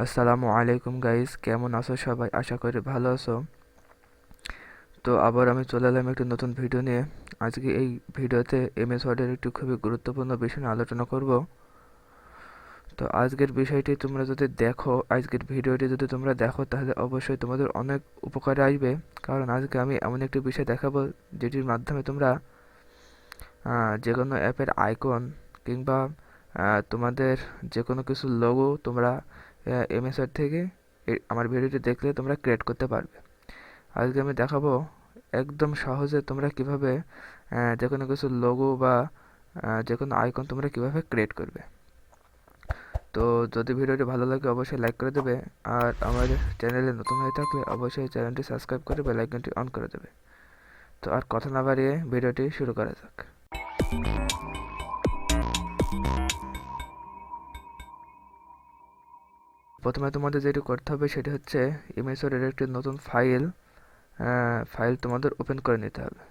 আসসালামু আলাইকুম গাইস, কেমন আছো সবাই? আশা করি ভালো আছো। তো আবার আমি চলে এলাম একটি নতুন ভিডিও নিয়ে। আজকে এই ভিডিওতে এমএস ওয়ার্ডের একটি খুবই গুরুত্বপূর্ণ বিষয় নিয়ে আলোচনা করব। তো আজকের বিষয়টি তোমরা যদি দেখো, আজকের ভিডিওটি যদি তোমরা দেখো তাহলে অবশ্যই তোমাদের অনেক উপকারে আসবে। কারণ আজকে আমি এমন একটি বিষয় দেখাবো যেটির মাধ্যমে তোমরা যে কোনো অ্যাপের আইকন কিংবা তোমাদের যে কোনো কিছু লোগো তোমরা এমএস ওয়ার্ড থেকে আমার ভিডিওটি দেখলে তোমরা ক্রিয়েট করতে পারবে। আজকে আমি দেখাবো একদম সহজে তোমরা কিভাবে যে কোনো কিছু লোগো বা যে কোনো আইকন তোমরা কিভাবে ক্রিয়েট করবে। তো যদি ভিডিওটি ভালো লাগে অবশ্যই লাইক করে দেবে, আর আমাদের চ্যানেলে নতুন হয়ে থাকলে অবশ্যই চ্যানেলটি সাবস্ক্রাইব করে বেল আইকনটি অন করে দেবে। তো আর কথা না বাড়িয়ে ভিডিওটি শুরু করা যাক। প্রথমে তোমাদের যেটি করতে হবে সেটি হচ্ছে ইমেজের একটি নতুন ফাইল তোমাদের ওপেন করে নিতে হবে।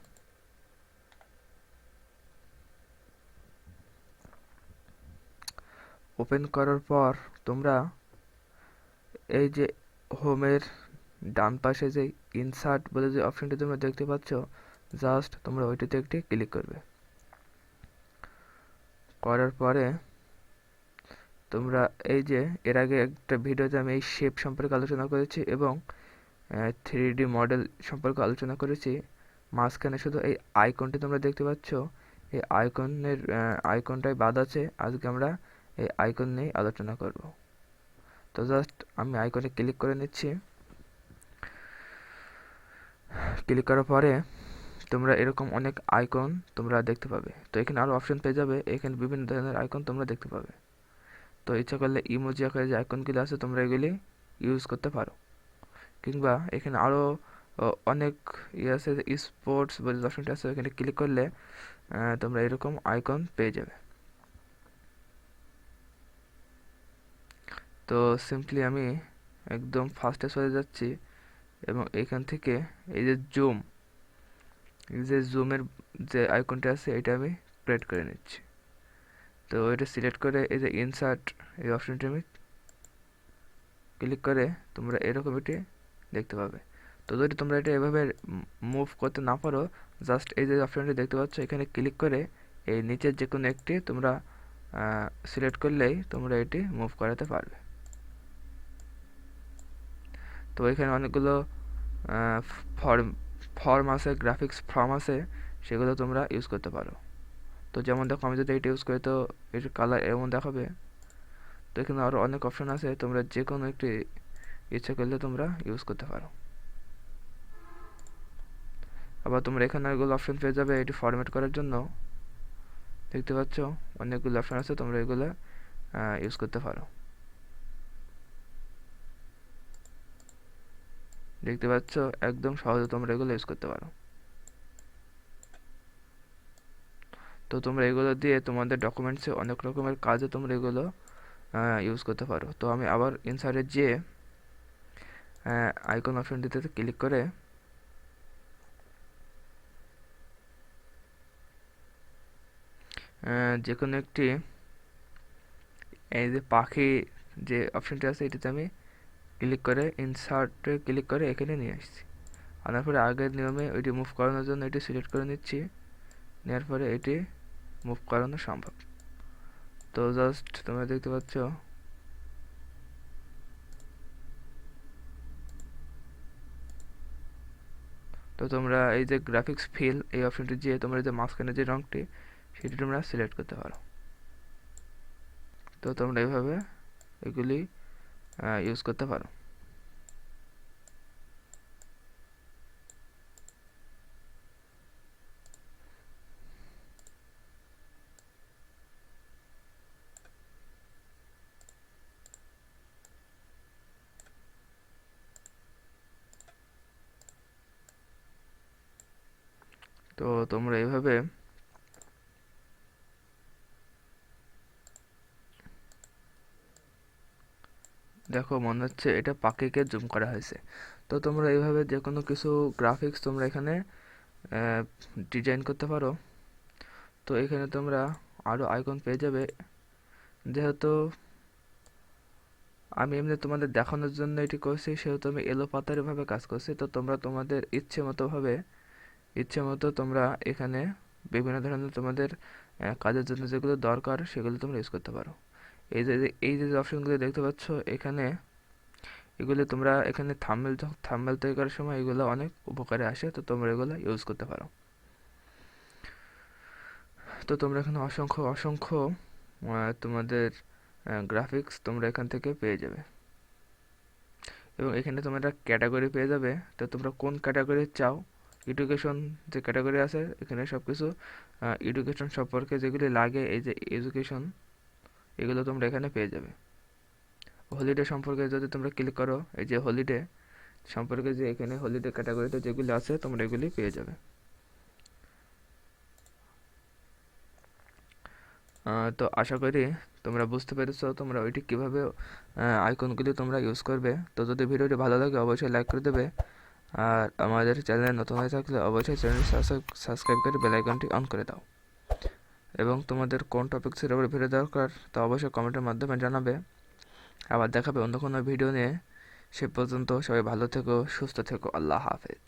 ওপেন করার পর তোমরা এই যে হোমের ডান পাশে যে ইনসার্ট বলে যে অপশনটি তোমরা দেখতে পাচ্ছ, জাস্ট তোমরা ওইটিতে একটি ক্লিক করবে। করার পরে তোমরা এই যে এর আগে একটা ভিডিওতে আমি এই শেপ সম্পর্কে আলোচনা করেছি এবং 3D মডেল সম্পর্কে আলোচনা করেছি। মাঝখানে শুধু এই আইকনটি তোমরা দেখতে পাচ্ছ, এই আইকনটাই বাদ আছে। আজকে আমরা এই আইকন নিয়ে আলোচনা করব। তো জাস্ট আমি আইকনে ক্লিক করে নিচ্ছি। ক্লিক করার পরে তোমরা এরকম অনেক আইকন তোমরা দেখতে পাবে। তো এখানে আরো অপশন পেয়ে যাবে, এখানে বিভিন্ন ধরনের আইকন তোমরা দেখতে পাবে। তো ইচ্ছা করলে ইমোজি আকারে যে আইকনগুলি আছে তোমরা এগুলি ইউজ করতে পারো, কিংবা এখানে আরো অনেক আছে, স্পোর্টস বলে অপশনটা আছে, এখানে ক্লিক করলে তোমরা এরকম আইকন পেয়ে যাবে। তো সিম্পলি আমি একদম ফার্স্টে চলে যাচ্ছি এবং এখান থেকে এই যে জুমের যে আইকনটা আছে এটা আমি ক্রিয়েট করে নিচ্ছি। তো এটা সিলেক্ট করে এই যে ইনসার্ট এই অপশনটি আমি ক্লিক করে তোমরা এরকম এটি দেখতে পাবে। তো যদি তোমরা এটা এভাবে মুভ করতে না পারো, জাস্ট এই যে অপশনটি দেখতে পাচ্ছ এখানে ক্লিক করে এই নিচের যে কোনো একটি তোমরা সিলেক্ট করলেই তোমরা এটি মুভ করাতে পারবে। তো এখানে অনেকগুলো ফর্ম ফর্ম আছে, গ্রাফিক্স ফর্ম আছে, সেগুলো তোমরা ইউজ করতে পারো। তো যেমন দেখো আমি যদি এটা ইউজ করি তো এটার কালার এমন দেখাবে। তো এখানে আরও অনেক অপশন আছে, তোমরা যে কোনো একটি ইচ্ছে করলে তোমরা ইউজ করতে পারো। আবার তোমরা এখানে অনেকগুলো অপশন পেয়ে যাবে এটি ফরম্যাট করার জন্য। দেখতে পাচ্ছ অনেকগুলো অপশন আছে, তোমরা এগুলো ইউজ করতে পারো। দেখতে পাচ্ছ একদম সহজে তোমরা এগুলো ইউজ করতে পারো। তো তোমরা এগুলো দিয়ে তোমাদের ডকুমেন্টসে অনেক রকমের কাজে তোমরা এগুলো ইউজ করতে পারো। তো আমি আবার ইনসার্টে যেয়ে আইকন অপশনটিতে ক্লিক করে যে কোনো একটি এই যে পাখি যে অপশনটি আছে এটিতে আমি ক্লিক করে ইনসার্টে ক্লিক করে এখানে নিয়ে আসছি। আনার পরে আগের নিয়মে ওইটি মুভ করানোর জন্য এটি সিলেক্ট করে নিচ্ছি। নেওয়ার পরে এটি মুভ করানো সম্ভব। তো জাস্ট তোমরা দেখতে পাচ্ছ তো তোমরা এই যে গ্রাফিক্স ফিল এই অপশনটি দিয়ে তোমরা যে মাঝখানে যে রঙটি সেটি তোমরা সিলেক্ট করতে পারো। তো তোমরা এইভাবে এগুলি ইউজ করতে পারো। তো তোমরা এইভাবে দেখো মনে হচ্ছে এটা পাখিকে জুম করা হয়েছে। তো তোমরা এইভাবে যে কোনো কিছু গ্রাফিক্স তোমরা এখানে ডিজাইন করতে পারো। তো এখানে তোমরা আরও আইকন পেয়ে যাবে। যেহেতু আমি এমনি তোমাদের দেখানোর জন্য এটি করছি, সেহেতু আমি এলোপাতাড়িভাবে কাজ করছি। তো তোমরা তোমাদের ইচ্ছে মতো তোমরা এখানে বিভিন্ন ধরনের তোমাদের কাজের জন্য যেগুলো দরকার সেগুলো তোমরা ইউজ করতে পারো। এই যে অপশনগুলো দেখতে পাচ্ছ এখানে, এগুলো তোমরা এখানে থাম্বনেল তৈরি করার সময় এগুলো অনেক উপকারে আসে, তো তোমরা এগুলো ইউজ করতে পারো। তো তোমরা এখানে অসংখ্য অসংখ্য তোমাদের গ্রাফিক্স তোমরা এখান থেকে পেয়ে যাবে, এবং এখানে তোমরা ক্যাটাগরি পেয়ে যাবে। তো তোমরা কোন ক্যাটাগরি চাও, এডুকেশন যে ক্যাটাগরি আছে এখানে সব কিছু এডুকেশন সম্পর্কে যেগুলি লাগে, এই যে এডুকেশন, এগুলো তোমরা এখানে পেয়ে যাবে। হলিডে সম্পর্কে যদি তোমরা ক্লিক করো, এই যে হলিডে সম্পর্কে যে এখানে হলিডে ক্যাটাগরিতে যেগুলি আছে তোমরা এগুলি পেয়ে যাবে। তো আশা করি তোমরা বুঝতে পেরেছো তোমরা ওইটি কীভাবে আইকনগুলি তোমরা ইউজ করবে। তো যদি ভিডিওটি ভালো লাগে অবশ্যই লাইক করে দেবে, আর আমাদের চ্যানেলে নতুন হয়ে থাকলে অবশ্যই চ্যানেল সাবস্ক্রাইব করে বেল আইকনটি অন করে দাও। এবং তোমাদের কোন টপিক্সের উপরে ভিডিও দরকার তা অবশ্যই কমেন্টের মাধ্যমে জানাবে। আবার দেখাবে অন্য কোনো ভিডিও নিয়ে। সে পর্যন্ত সবাই ভালো থেকো, সুস্থ থেকো। আল্লাহ হাফেজ।